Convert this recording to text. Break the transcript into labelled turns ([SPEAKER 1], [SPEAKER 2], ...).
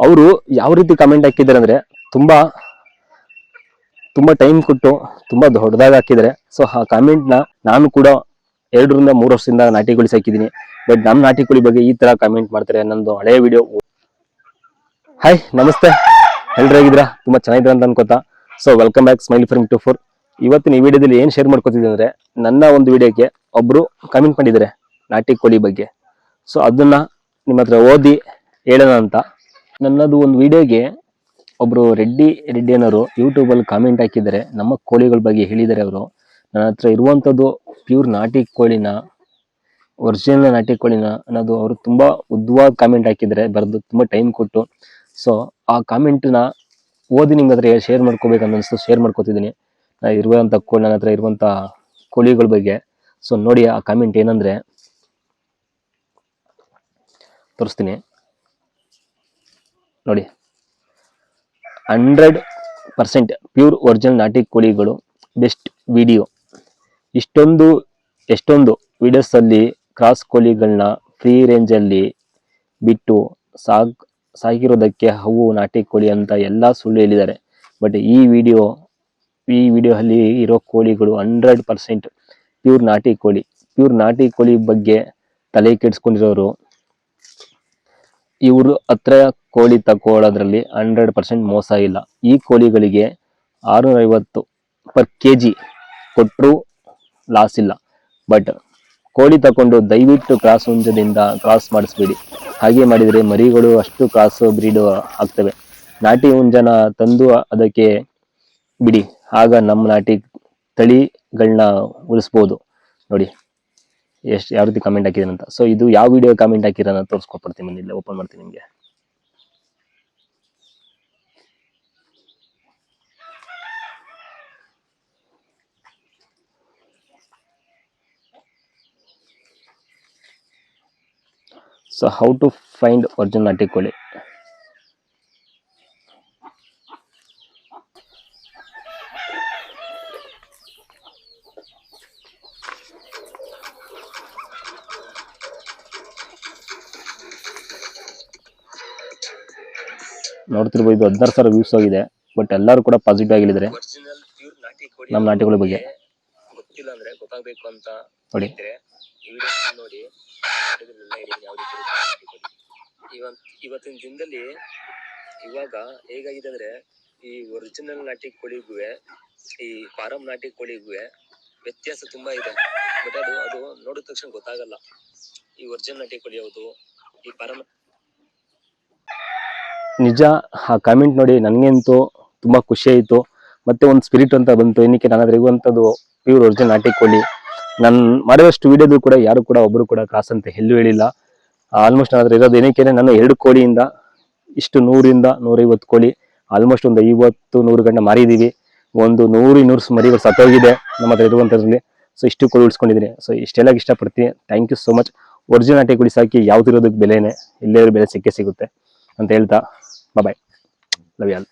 [SPEAKER 1] ಅವರು ಯಾವ ರೀತಿ ಕಮೆಂಟ್ ಹಾಕಿದ್ದಾರೆ ಅಂದ್ರೆ ತುಂಬಾ ಟೈಮ್ ಕೊಟ್ಟು ತುಂಬಾ ದೊಡ್ಡದಾಗಿ ಹಾಕಿದ್ದಾರೆ. ಸೊ ಆ ಕಾಮೆಂಟ್ ನ ನಾನು ಕೂಡ 2 ರಿಂದ 3 ವರ್ಷದಿಂದ ನಾಟಿ ಕೋಳಿ ಸಾಕಿದ್ದೀನಿ. ಬಟ್ ನಮ್ಮ ನಾಟಿ ಕೋಳಿ ಬಗ್ಗೆ ಈ ತರ ಕಾಮೆಂಟ್ ಮಾಡ್ತಾರೆ. ನಂದು ಹಳೆಯ ವಿಡಿಯೋ. ಹಾಯ್, ನಮಸ್ತೆ, ಎಲ್ರು ಹೇಗಿದ್ದೀರಾ? ತುಂಬಾ ಚೆನ್ನಾಗಿದ್ದೀರಾ ಅಂತ ಅನ್ಕೋತಾ. So welcome back smiley from 24. ಇವತ್ತಿನ ಈ ವಿಡಿಯೋದಲ್ಲಿ ಏನ್ ಶೇರ್ ಮಾಡ್ಕೊತಿದ್ದೀನಿ ಅಂದ್ರೆ, ನನ್ನ ಒಂದು ವಿಡಿಯೋಗೆ ಒಬ್ರು ಕಮೆಂಟ್ ಮಾಡಿದ್ದಾರೆ ನಾಟಿ ಕೋಳಿ ಬಗ್ಗೆ. ಸೊ ಅದನ್ನ ನಿಮ್ಮ ಹತ್ರ ಓದಿ ಹೇಳೋಣ ಅಂತ. ನನ್ನದು ಒಂದು ವಿಡಿಯೋಗೆ ಒಬ್ರು ರೆಡ್ಡಿ ಅನ್ನೋರು ಯೂಟ್ಯೂಬ್ ಅಲ್ಲಿ ಕಾಮೆಂಟ್ ಹಾಕಿದ್ದಾರೆ. ನಮ್ಮ ಕೋಳಿಗಳ ಬಗ್ಗೆ ಹೇಳಿದ್ದಾರೆ ಅವರು. ನನ್ನ ಹತ್ರ ಇರುವಂತದ್ದು ಪ್ಯೂರ್ ನಾಟಿ ಕೋಳಿನ, ಒರಿಜಿನಲ್ ನಾಟಿ ಕೋಳಿನ ಅನ್ನೋದು ಅವರು ತುಂಬಾ ಉದ್ದವಾದ ಕಾಮೆಂಟ್ ಹಾಕಿದ್ದಾರೆ, ಬರೆದು ತುಂಬಾ ಟೈಮ್ ಕೊಟ್ಟು. ಸೊ ಆ ಕಾಮೆಂಟ್ ನ ಓದಿ ನಿಮ್ಗೆ ಹತ್ರ ಶೇರ್ ಮಾಡ್ಕೋಬೇಕಂತ ಅನಿಸ್ತು, ಶೇರ್ ಮಾಡ್ಕೋತಿದ್ದೀನಿ. ನನ್ನ ಹತ್ರ ಇರುವಂತ ಕೋಳಿಗಳ ಬಗ್ಗೆ. ಸೊ ನೋಡಿ ಆ ಕಾಮೆಂಟ್ ಏನಂದ್ರೆ, ತೋರಿಸ್ತೀನಿ ನೋಡಿ. 100% ಪ್ಯೂರ್ ಒರಿಜಿನಲ್ ನಾಟಿ ಕೋಳಿಗಳು, ಬೆಸ್ಟ್ ವಿಡಿಯೋ. ಎಷ್ಟೊಂದು ವಿಡಿಯೋಸ್ ಅಲ್ಲಿ ಕ್ರಾಸ್ ಕೋಳಿಗಳನ್ನ ಫ್ರೀ ರೇಂಜ್ ಅಲ್ಲಿ ಬಿಟ್ಟು ಸಾಕಿರೋದಕ್ಕೆ ಅವು ನಾಟಿ ಕೋಳಿ ಅಂತ ಎಲ್ಲಾ ಸುಳ್ಳು ಹೇಳಿದ್ದಾರೆ. ಬಟ್ ಈ ವಿಡಿಯೋ ಅಲ್ಲಿ ಇರೋ ಕೋಳಿಗಳು 100% ಪ್ಯೂರ್ ನಾಟಿ ಕೋಳಿ ಬಗ್ಗೆ ತಲೆ ಕೆಡಿಸ್ಕೊಂಡಿರೋರು. ಇವರು ಹತ್ರ ಕೋಳಿ ತಕೊಳ್ಳೋದ್ರಲ್ಲಿ 100% ಮೋಸ ಇಲ್ಲ. ಈ ಕೋಳಿಗಳಿಗೆ 650 per kg ಕೊಟ್ಟರು ಲಾಸ್ ಇಲ್ಲ. ಬಟ್ ಕೋಳಿ ತಕೊಂಡು ದಯವಿಟ್ಟು ಕ್ರಾಸ್ ಹುಂಜದಿಂದ ಕ್ರಾಸ್ ಮಾಡಿಸ್ಬೇಡಿ. ಹಾಗೆ ಮಾಡಿದರೆ ಮರಿಗಳು ಅಷ್ಟು ಕ್ರಾಸ್ ಬ್ರೀಡ್ ಆಗ್ತವೆ. ನಾಟಿ ಹುಂಜನ ತಂದು ಅದಕ್ಕೆ ಬಿಡಿ, ಆಗ ನಮ್ಮ ನಾಟಿ ತಳಿಗಳನ್ನ ಉಳಿಸ್ಬೋದು. ನೋಡಿ ಯಾವ ರೀತಿ ಕಮೆಂಟ್ ಹಾಕಿದಾರೆ ಅಂತ. ಸೊ ಇದು ಯಾವ ವಿಡಿಯೋ ಕಮೆಂಟ್ ಹಾಕಿರೋಣ ತೋರಿಸ್ಕೊಡ್ತೀನಿ. ಇಲ್ಲಿ ಓಪನ್ ಮಾಡ್ತೀನಿ ನಿಮಗೆ. So how to find original ನಾಟಿ ಕೋಳಿ. ನೋಡ್ತಿರ್ಬೋದು, 16,000 ವ್ಯೂಸ್ ಆಗಿದೆ. ಬಟ್ ಎಲ್ಲರೂ ಕೂಡ ಪಾಸಿಟಿವ್ ಆಗಿ ಹೇಳಿದ್ದಾರೆ ನಮ್ಮ ನಾಟಿ ಕೋಳಿ ಬಗ್ಗೆ. ಗೊತ್ತಿಲ್ಲ ಅಂದ್ರೆ ಗೊತ್ತಾಗಬೇಕು ಅಂತ ನೋಡಿ. ಇವತ್ತಿನ ದಿನದಲ್ಲಿ ಇವಾಗ ಹೇಗಾಗಿದೆ ಅಂದ್ರೆ, ಈ ಒರಿಜಿನಲ್ ನಾಟಿ ಕೋಳಿಗೂ ಈ ಫಾರಂ ನಾಟಿ ಕೋಳಿಗೂ ವ್ಯತ್ಯಾಸ ತುಂಬಾ ಇದೆ. ಬಟ್ ಅದು ನೋಡಿದ ತಕ್ಷಣ ಗೊತ್ತಾಗಲ್ಲ ಈ ಒರಿಜಿನಲ್ ನಾಟಿ ಕೋಳಿ ಯಾವುದು, ಈ ಫಾರಂ. ನಿಜ, ಆ ಕಾಮೆಂಟ್ ನೋಡಿ ನನಗಂತೂ ತುಂಬಾ ಖುಷಿ ಆಯ್ತು. ಮತ್ತೆ ಒಂದು ಸ್ಪಿರಿಟ್ ಅಂತ ಬಂತು. ಏನಕ್ಕೆ ನನ್ನ ಹತ್ರ ಇರುವಂತದ್ದು ಪ್ಯೂರ್ ಒರಿಜಿನಲ್ ನಾಟಿ ಕೋಳಿ. ನಾನು ಮಾಡಿದಷ್ಟು ವಿಡಿಯೋದು ಕೂಡ ಯಾರು ಕೂಡ ಒಬ್ರು ಕೂಡ ಕ್ರಾಸ್ ಅಂತ ಎಲ್ಲೂ ಹೇಳಿಲ್ಲ. ಆಲ್ಮೋಸ್ಟ್ ನನ್ನ ಹತ್ರ ಇರೋದು ಏನಕ್ಕೆ ನಾನು 2 ಕೋಳಿಯಿಂದ ಇಷ್ಟು 100 ರಿಂದ 150 ಕೋಳಿ, ಆಲ್ಮೋಸ್ಟ್ ಒಂದು 50-100 ಗಂಟೆ ಮಾರಿದೀವಿ. ಒಂದು 100-200 ಮರಿಗಳು ಸತ್ತೋಗಿದೆ ನಮ್ಮ ಹತ್ರ ಇರುವಂತದ್ರಲ್ಲಿ. ಸೊ ಇಷ್ಟು ಕೋಳಿ ಉಳಿಸ್ಕೊಂಡಿದ್ದೀನಿ. ಸೊ ಇಷ್ಟೆಲ್ಲ ಇಷ್ಟಪಡ್ತೀನಿ. Thank you so much. Original ನಾಟಿ ಕೋಳಿ ಸಾಕಿ ಯಾವ್ದಿರೋದಕ್ಕೆ ಬೆಲೆನೇ, ಇಲ್ಲೇ ಬೆಲೆ ಸಿಕ್ಕೇ ಸಿಗುತ್ತೆ ಅಂತ ಹೇಳ್ತಾ ಬಾಯ್. Love you all.